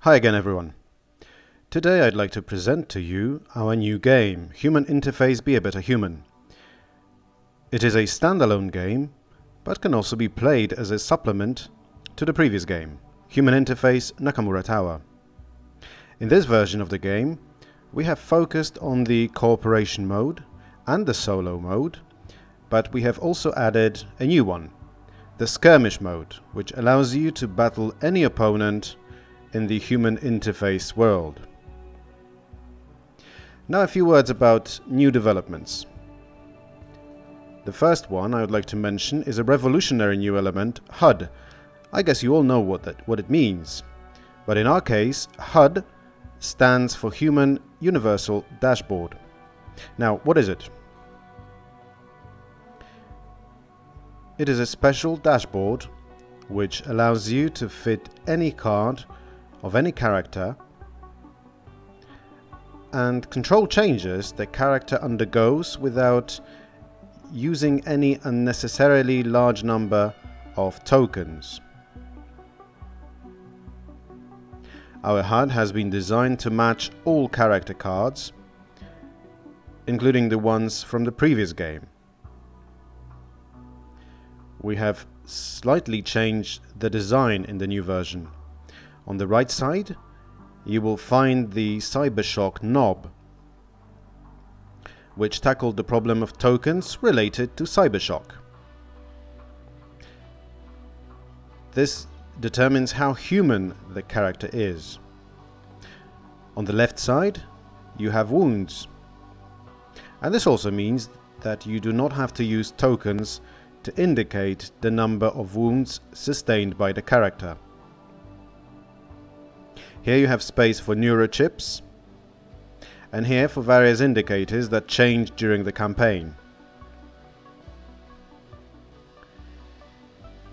Hi again everyone. Today I'd like to present to you our new game, Human Interface Be a Better Human. It is a standalone game, but can also be played as a supplement to the previous game, Human Interface Nakamura Tower. In this version of the game, we have focused on the cooperation mode and the solo mode, but we have also added a new one, the skirmish mode, which allows you to battle any opponent in the human interface world. Now a few words about new developments. The first one I would like to mention is a revolutionary new element, HUD. I guess you all know what it means, but in our case, HUD stands for Human Universal Dashboard. Now, what is it? It is a special dashboard which allows you to fit any card of any character and control changes the character undergoes without using any unnecessarily large number of tokens. Our HUD has been designed to match all character cards, including the ones from the previous game. We have slightly changed the design in the new version. On the right side, you will find the Cybershock knob, which tackled the problem of tokens related to Cybershock. This determines how human the character is. On the left side, you have wounds. And this also means that you do not have to use tokens to indicate the number of wounds sustained by the character. Here you have space for neurochips, and here for various indicators that change during the campaign.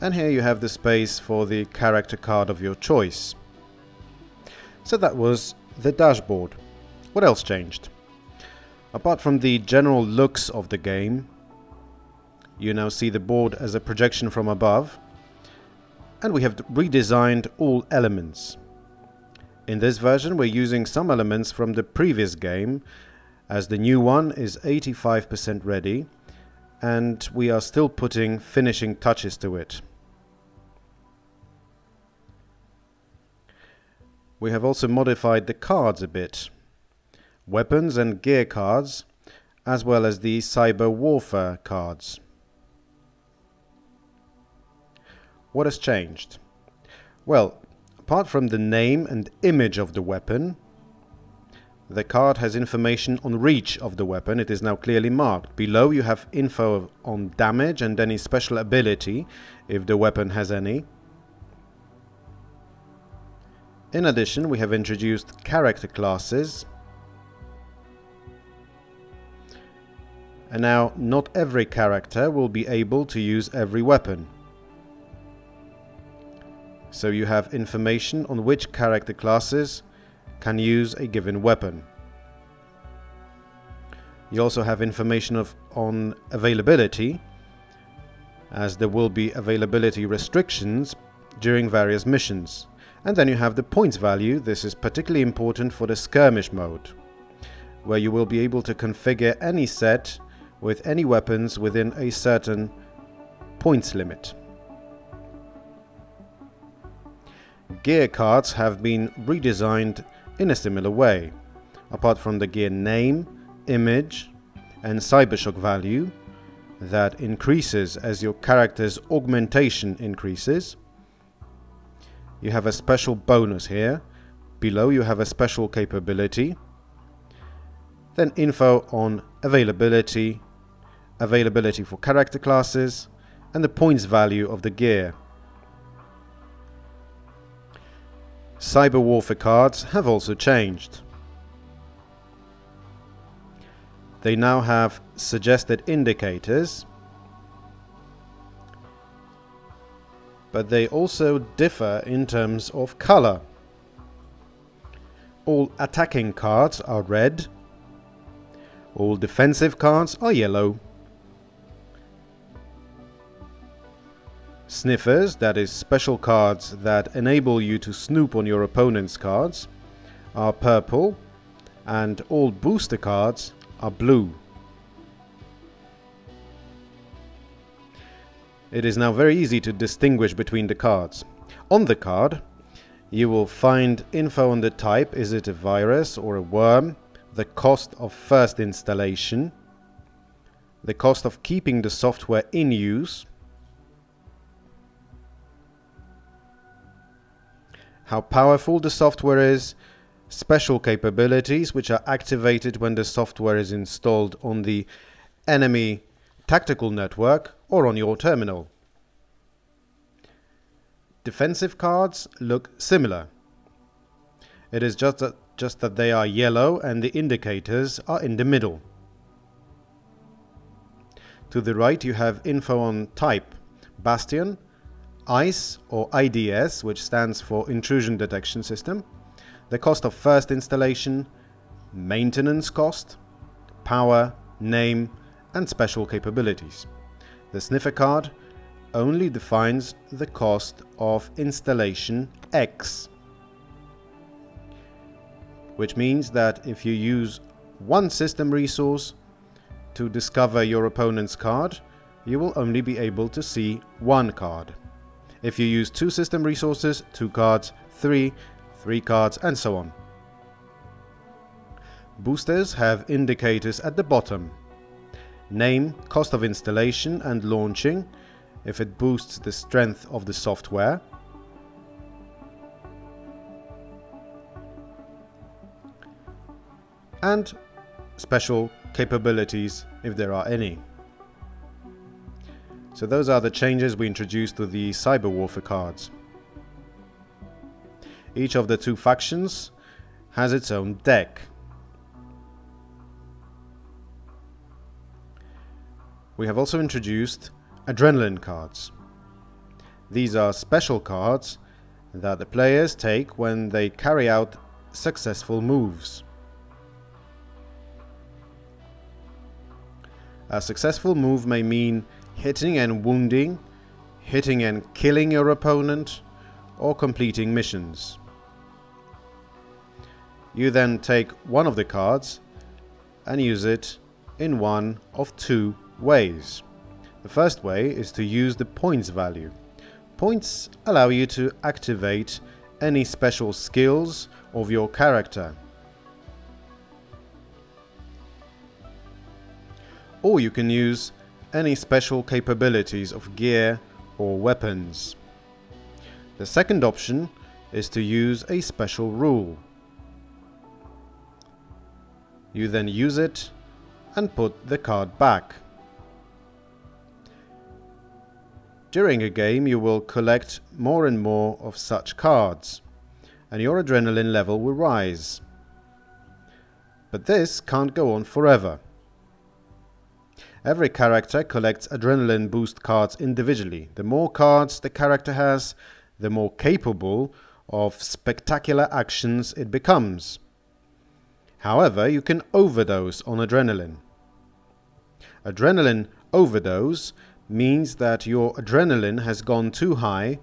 And here you have the space for the character card of your choice. So that was the dashboard. What else changed? Apart from the general looks of the game, you now see the board as a projection from above, and we have redesigned all elements. In this version, we're using some elements from the previous game, as the new one is 85% ready, and we are still putting finishing touches to it. We have also modified the cards a bit. Weapons and gear cards, as well as the Cyberwarfare cards. What has changed? Well, apart from the name and image of the weapon, the card has information on reach of the weapon. It is now clearly marked. Below you have info on damage and any special ability, if the weapon has any. In addition, we have introduced character classes. And now, not every character will be able to use every weapon. So you have information on which character classes can use a given weapon. You also have information on availability, as there will be availability restrictions during various missions. And then you have the points value. This is particularly important for the skirmish mode, where you will be able to configure any set with any weapons within a certain points limit. Gear cards have been redesigned in a similar way. Apart from the gear name, image and Cybershock value that increases as your character's augmentation increases, you have a special bonus here. Below you have a special capability, then info on availability, availability for character classes, and the points value of the gear. Cyberwarfare cards have also changed. They now have suggested indicators, but they also differ in terms of color. All attacking cards are red, all defensive cards are yellow. Sniffers, that is special cards that enable you to snoop on your opponent's cards, are purple, and all booster cards are blue. It is now very easy to distinguish between the cards. On the card, you will find info on the type, is it a virus or a worm, the cost of first installation, the cost of keeping the software in use, how powerful the software is, special capabilities which are activated when the software is installed on the enemy tactical network or on your terminal. Defensive cards look similar. It is just that they are yellow and the indicators are in the middle. To the right you have info on type, Bastion, ICE or IDS, which stands for Intrusion Detection System, the cost of first installation, maintenance cost, power, name, and special capabilities. The sniffer card only defines the cost of installation X, which means that if you use one system resource to discover your opponent's card, you will only be able to see one card. If you use two system resources, 2 cards, 3 cards, and so on. Boosters have indicators at the bottom. Name, cost of installation and launching, if it boosts the strength of the software. And special capabilities, if there are any. So those are the changes we introduced to the Cyberwarfare cards. Each of the 2 factions has its own deck. We have also introduced Adrenaline cards. These are special cards that the players take when they carry out successful moves. A successful move may mean hitting and wounding, hitting and killing your opponent, or completing missions. You then take one of the cards and use it in one of 2 ways. The first way is to use the points value. Points allow you to activate any special skills of your character. Or you can use any special capabilities of gear or weapons. The second option is to use a special rule. You then use it and put the card back. During a game you will collect more and more of such cards, and your adrenaline level will rise. But this can't go on forever. Every character collects adrenaline boost cards individually. The more cards the character has, the more capable of spectacular actions it becomes. However, you can overdose on adrenaline. Adrenaline overdose means that your adrenaline has gone too high,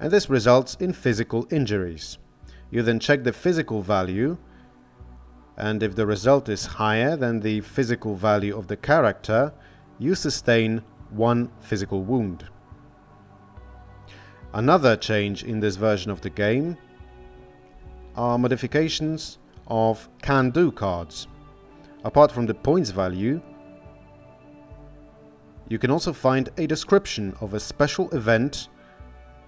and this results in physical injuries. You then check the physical value, and if the result is higher than the physical value of the character, you sustain 1 physical wound. Another change in this version of the game are modifications of can-do cards. Apart from the points value, you can also find a description of a special event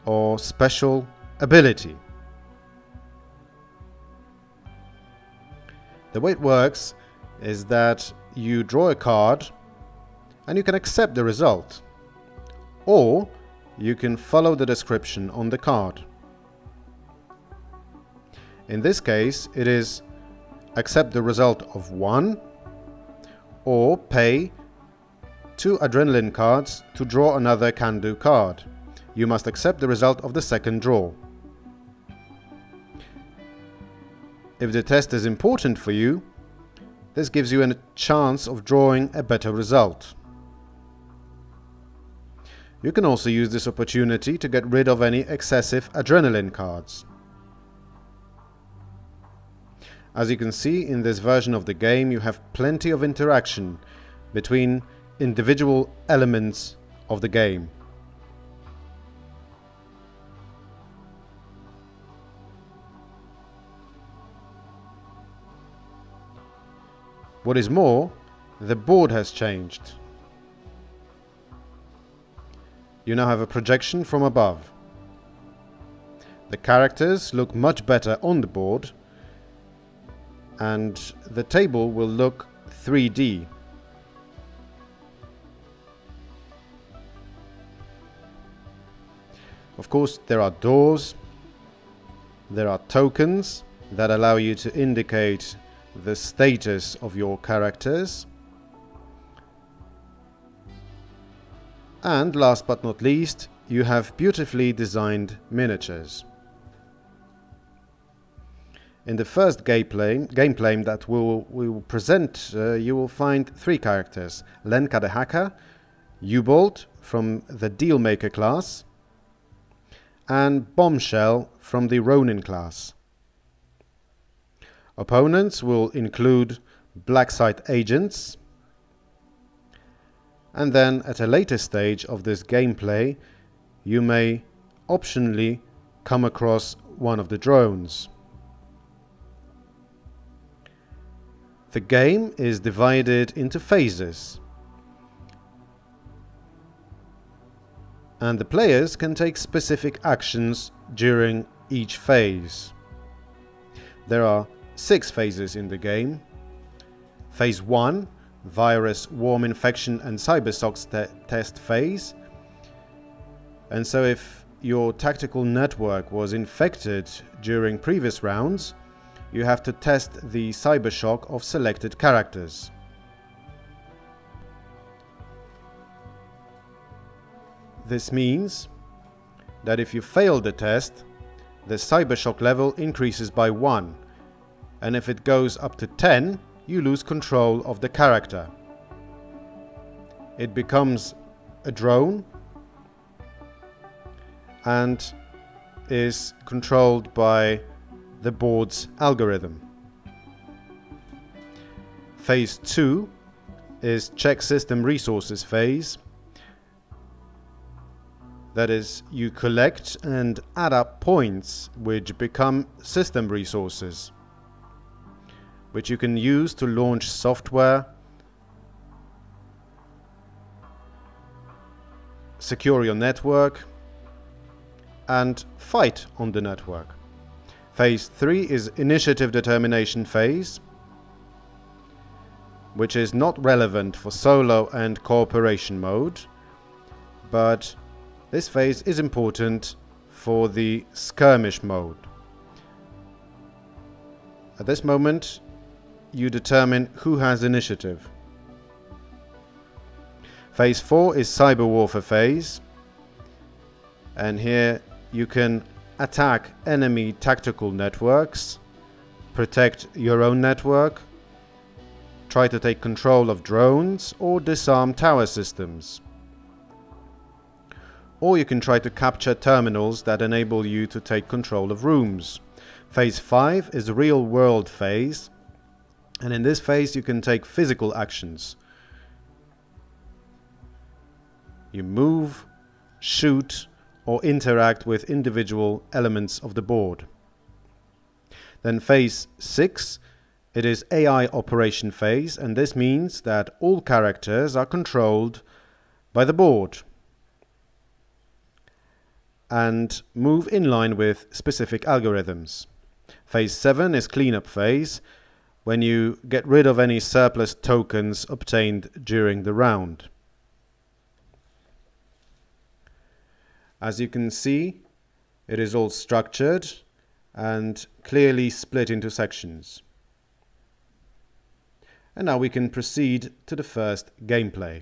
or special ability. The way it works is that you draw a card and you can accept the result, or you can follow the description on the card. In this case, it is accept the result of 1 or pay 2 adrenaline cards to draw another can-do card. You must accept the result of the second draw. If the test is important for you, this gives you a chance of drawing a better result. You can also use this opportunity to get rid of any excessive adrenaline cards. As you can see, in this version of the game you have plenty of interaction between individual elements of the game. What is more, the board has changed. You now have a projection from above. The characters look much better on the board, and the table will look 3D. Of course, there are doors, there are tokens that allow you to indicate the status of your characters. And last but not least, you have beautifully designed miniatures. In the first gameplay that we will present, you will find 3 characters: Lenka the Hacker, U-Bolt from the Dealmaker class, and Bombshell from the Ronin class. Opponents will include black site agents, and then at a later stage of this gameplay you may optionally come across one of the drones. The game is divided into phases, and the players can take specific actions during each phase. There are 6 phases in the game. Phase 1, virus, worm infection and cybersocks test phase. And so if your tactical network was infected during previous rounds, you have to test the cybershock of selected characters. This means that if you fail the test, the cybershock level increases by 1, and if it goes up to 10, you lose control of the character. It becomes a drone and is controlled by the board's algorithm. Phase 2 is check system resources phase. That is, you collect and add up points which become system resources, which you can use to launch software, secure your network, and fight on the network. Phase 3 is initiative determination phase, which is not relevant for solo and cooperation mode, but this phase is important for the skirmish mode. At this moment, you determine who has initiative. Phase 4 is Cyberwarfare phase, and here you can attack enemy tactical networks, protect your own network, try to take control of drones or disarm tower systems. Or you can try to capture terminals that enable you to take control of rooms. Phase 5 is the real world phase, and in this phase you can take physical actions. You move, shoot, or interact with individual elements of the board. Then phase 6, it is AI operation phase, and this means that all characters are controlled by the board and move in line with specific algorithms. Phase 7 is cleanup phase, when you get rid of any surplus tokens obtained during the round. As you can see, it is all structured and clearly split into sections. And now we can proceed to the first gameplay.